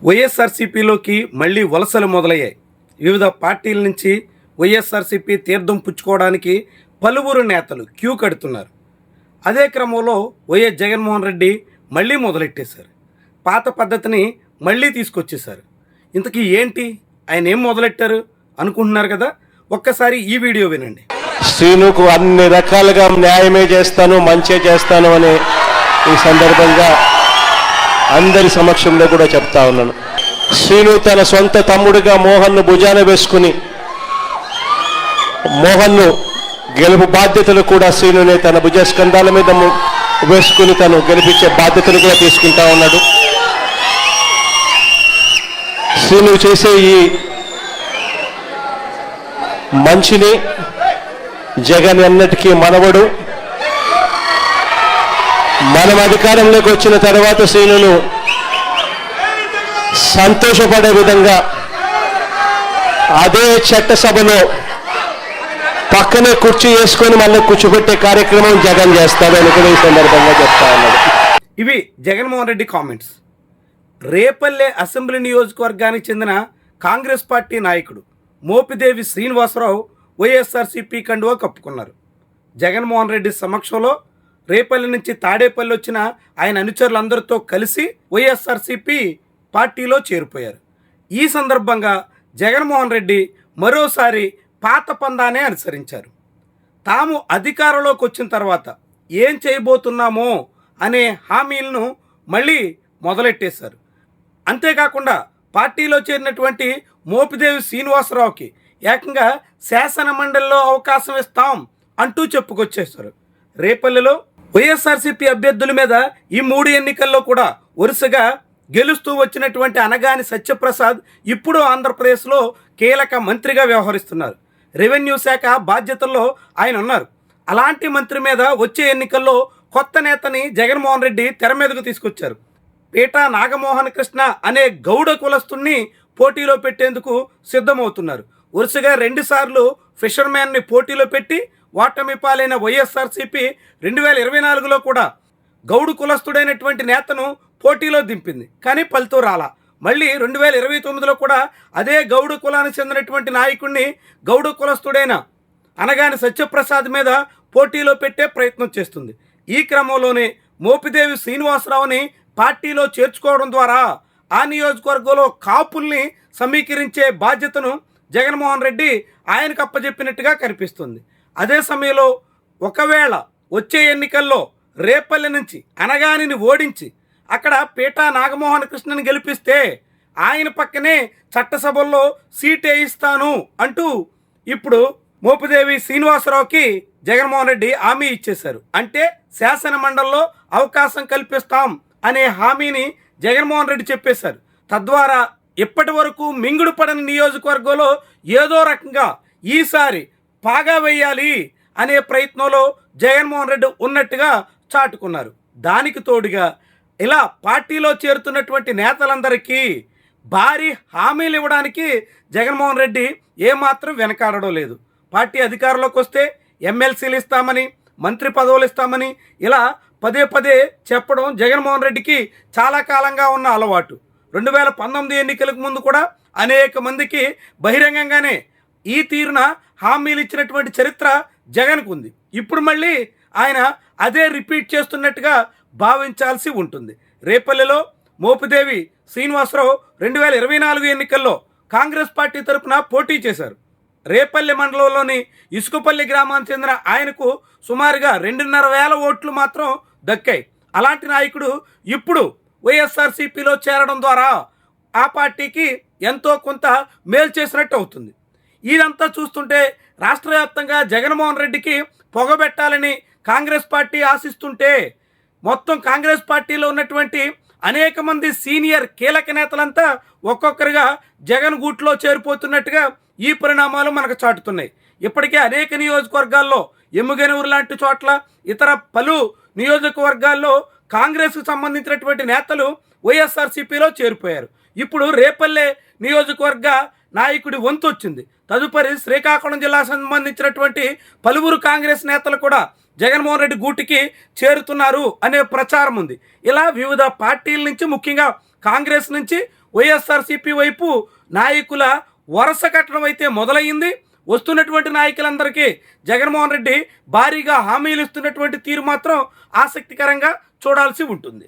వైఎస్ఆర్సీపీలోకి మళ్లీ వలసలు మొదలయ్యాయి. వివిధ పార్టీల నుంచి వైఎస్ఆర్సీపీ తీర్థం పుచ్చుకోవడానికి పలువురు నేతలు క్యూ కడుతున్నారు. అదే క్రమంలో వైఎస్ జగన్మోహన్ రెడ్డి మళ్ళీ మొదలెట్టేశారు. పాత పద్ధతిని మళ్ళీ తీసుకొచ్చేశారు. ఇంతకీ ఏంటి, ఆయన ఏం మొదలెట్టారు అనుకుంటున్నారు కదా, ఒక్కసారి ఈ వీడియో వినండి. శ్రీనుకు అన్ని రకాలుగా న్యాయమే చేస్తాను, మంచే చేస్తాను అని ఈ సందర్భంగా అందరి సమక్షంలో కూడా చెప్తా ఉన్నాను. శ్రీను తన సొంత తమ్ముడిగా మోహన్ను భుజాన వేసుకుని మోహన్ను గెలుపు బాధ్యతలు కూడా శ్రీనునే తన భుజస్కంధాల మీద వేసుకుని తను గెలిపించే బాధ్యతలు కూడా తీసుకుంటా ఉన్నాడు. శ్రీను చేసే ఈ మంచిని జగన్ ఎన్నటికీ మనవడు. మనం అధికారంలోకి వచ్చిన తర్వాత శ్రీనును సంతోషపడే విధంగా అదే చట్టసభలో పక్కనే కుర్చీ వేసుకొని మళ్ళీ కూర్చోబెట్టే కార్యక్రమం జగన్ చేస్తాడు అని కూడా ఈ సందర్భంగా చెప్తా ఉన్నాడు. ఇవి జగన్మోహన్ రెడ్డి కామెంట్స్. రేపల్లె అసెంబ్లీ నియోజకవర్గానికి చెందిన కాంగ్రెస్ పార్టీ నాయకుడు మోపిదేవి శ్రీనివాసరావు వైఎస్ఆర్సీపీ కండువా కప్పుకున్నారు. జగన్మోహన్ రెడ్డి సమక్షంలో రేపల్లి నుంచి తాడేపల్లి వచ్చిన ఆయన అనుచరులందరితో కలిసి వైఎస్ఆర్సీపీ పార్టీలో చేరిపోయారు. ఈ సందర్భంగా జగన్మోహన్ రెడ్డి మరోసారి పాత పందానే అనుసరించారు. తాము అధికారంలోకి వచ్చిన తర్వాత ఏం చేయబోతున్నామో అనే హామీలను మళ్ళీ మొదలెట్టేశారు. అంతేకాకుండా పార్టీలో చేరినటువంటి మోపిదేవి శ్రీనివాసరావుకి ఏకంగా శాసన మండలిలో అవకాశం ఇస్తాం అంటూ చెప్పుకొచ్చేశారు. రేపల్లెలో వైఎస్ఆర్సీపీ అభ్యర్థుల మీద ఈ 3 ఎన్నికల్లో కూడా వరుసగా గెలుస్తూ వచ్చినటువంటి అనగాని సత్యప్రసాద్ ఇప్పుడు ఆంధ్రప్రదేశ్లో కీలక మంత్రిగా వ్యవహరిస్తున్నారు. రెవెన్యూ శాఖ బాధ్యతల్లో ఆయన ఉన్నారు. అలాంటి మంత్రి మీద వచ్చే ఎన్నికల్లో కొత్త నేతని జగన్మోహన్ రెడ్డి తెర మీదకు తీసుకొచ్చారు. పీటా నాగమోహన్ కృష్ణ అనే గౌడ కులస్తుని పోటీలో పెట్టేందుకు సిద్ధమవుతున్నారు. వరుసగా 2 సార్లు ఫిషర్మ్యాన్ని పోటీలో పెట్టి ఓటమి పాలైన వైఎస్ఆర్సీపీ 2024లో కూడా గౌడు కులస్తుడైనటువంటి నేతను పోటీలో దింపింది, కానీ ఫలితం రాలా. మళ్ళీ 2029లో కూడా అదే గౌడు కులానికి చెందినటువంటి నాయకుడిని గౌడు కులస్తుడైన అనగాని సత్యప్రసాద్ మీద పోటీలో పెట్టే ప్రయత్నం చేస్తుంది. ఈ క్రమంలోనే మోపిదేవి శ్రీనివాసరావుని పార్టీలో చేర్చుకోవడం ద్వారా ఆ నియోజకవర్గంలో కాపుల్ని సమీకరించే బాధ్యతను జగన్మోహన్ రెడ్డి ఆయనకు అప్పచెప్పినట్టుగా కనిపిస్తుంది. అదే సమయంలో ఒకవేళ వచ్చే ఎన్నికల్లో రేపల్లి నుంచి అనగానిని ఓడించి అక్కడ పీటా నాగమోహన్ కృష్ణని గెలిపిస్తే ఆయన పక్కనే చట్టసభల్లో సీట్ వేయిస్తాను అంటూ ఇప్పుడు మోపిదేవి శ్రీనివాసరావుకి జగన్మోహన్ రెడ్డి హామీ ఇచ్చేశారు. అంటే శాసన మండలిలో అవకాశం కల్పిస్తాం అనే హామీని జగన్మోహన్ రెడ్డి చెప్పేశారు. తద్వారా ఇప్పటి వరకు మింగుడు పడని నియోజకవర్గంలో ఏదో రకంగా ఈసారి పాగా వేయాలి అనే ప్రయత్నంలో జగన్మోహన్ రెడ్డి ఉన్నట్టుగా చాటుకున్నారు. దానికి తోడుగా ఇలా పార్టీలో చేరుతున్నటువంటి నేతలందరికీ భారీ హామీలు ఇవ్వడానికి జగన్మోహన్ రెడ్డి ఏమాత్రం వెనకాడడం లేదు. పార్టీ అధికారంలోకి వస్తే ఎమ్మెల్సీలు ఇస్తామని, మంత్రి పదవులు ఇస్తామని ఇలా పదే చెప్పడం జగన్మోహన్ రెడ్డికి చాలా కాలంగా ఉన్న అలవాటు. 2019 ఎన్నికలకు ముందు కూడా అనేక మందికి బహిరంగంగానే ఈ తీరున హామీలు ఇచ్చినటువంటి చరిత్ర జగన్కు ఉంది. ఇప్పుడు మళ్ళీ ఆయన అదే రిపీట్ చేస్తున్నట్టుగా భావించాల్సి ఉంటుంది. రేపల్లెలో మోపిదేవి శ్రీనివాసరావు 2024 ఎన్నికల్లో కాంగ్రెస్ పార్టీ తరఫున పోటీ చేశారు. రేపల్లె మండలంలోని ఇసుకపల్లి గ్రామానికి చెందిన ఆయనకు సుమారుగా 2,500 ఓట్లు మాత్రం దక్కాయి. అలాంటి నాయకుడు ఇప్పుడు వైఎస్ఆర్సీపీలో చేరడం ద్వారా ఆ పార్టీకి ఎంతో కొంత మేలు చేసినట్టు అవుతుంది. ఇదంతా చూస్తుంటే రాష్ట్ర వ్యాప్తంగా జగన్మోహన్ రెడ్డికి పొగబెట్టాలని కాంగ్రెస్ పార్టీ ఆశిస్తుంటే మొత్తం కాంగ్రెస్ పార్టీలో ఉన్నటువంటి అనేక మంది సీనియర్ కీలక నేతలంతా ఒక్కొక్కరిగా జగన్ గూట్లో చేరిపోతున్నట్టుగా ఈ పరిణామాలు మనకు చాటుతున్నాయి. ఇప్పటికే అనేక నియోజకవర్గాల్లో ఎమ్ముగనూరు లాంటి చోట్ల ఇతర పలు నియోజకవర్గాల్లో కాంగ్రెస్కు సంబంధించినటువంటి నేతలు వైఎస్ఆర్సీపీలో చేరిపోయారు. ఇప్పుడు రేపల్లె నియోజకవర్గ నాయకుడి వంతు వచ్చింది. తదుపరి శ్రీకాకుళం జిల్లా సంబంధించినటువంటి పలువురు కాంగ్రెస్ నేతలు కూడా జగన్మోహన్ రెడ్డి గూటికి చేరుతున్నారు అనే ప్రచారం ఉంది. ఇలా వివిధ పార్టీల నుంచి, ముఖ్యంగా కాంగ్రెస్ నుంచి వైఎస్ఆర్సీపీ వైపు నాయకుల వరుస కట్టడం అయితే మొదలయ్యింది. వస్తున్నటువంటి నాయకులందరికీ జగన్మోహన్ రెడ్డి భారీగా హామీలు ఇస్తున్నటువంటి తీరు మాత్రం ఆసక్తికరంగా చూడాల్సి ఉంటుంది.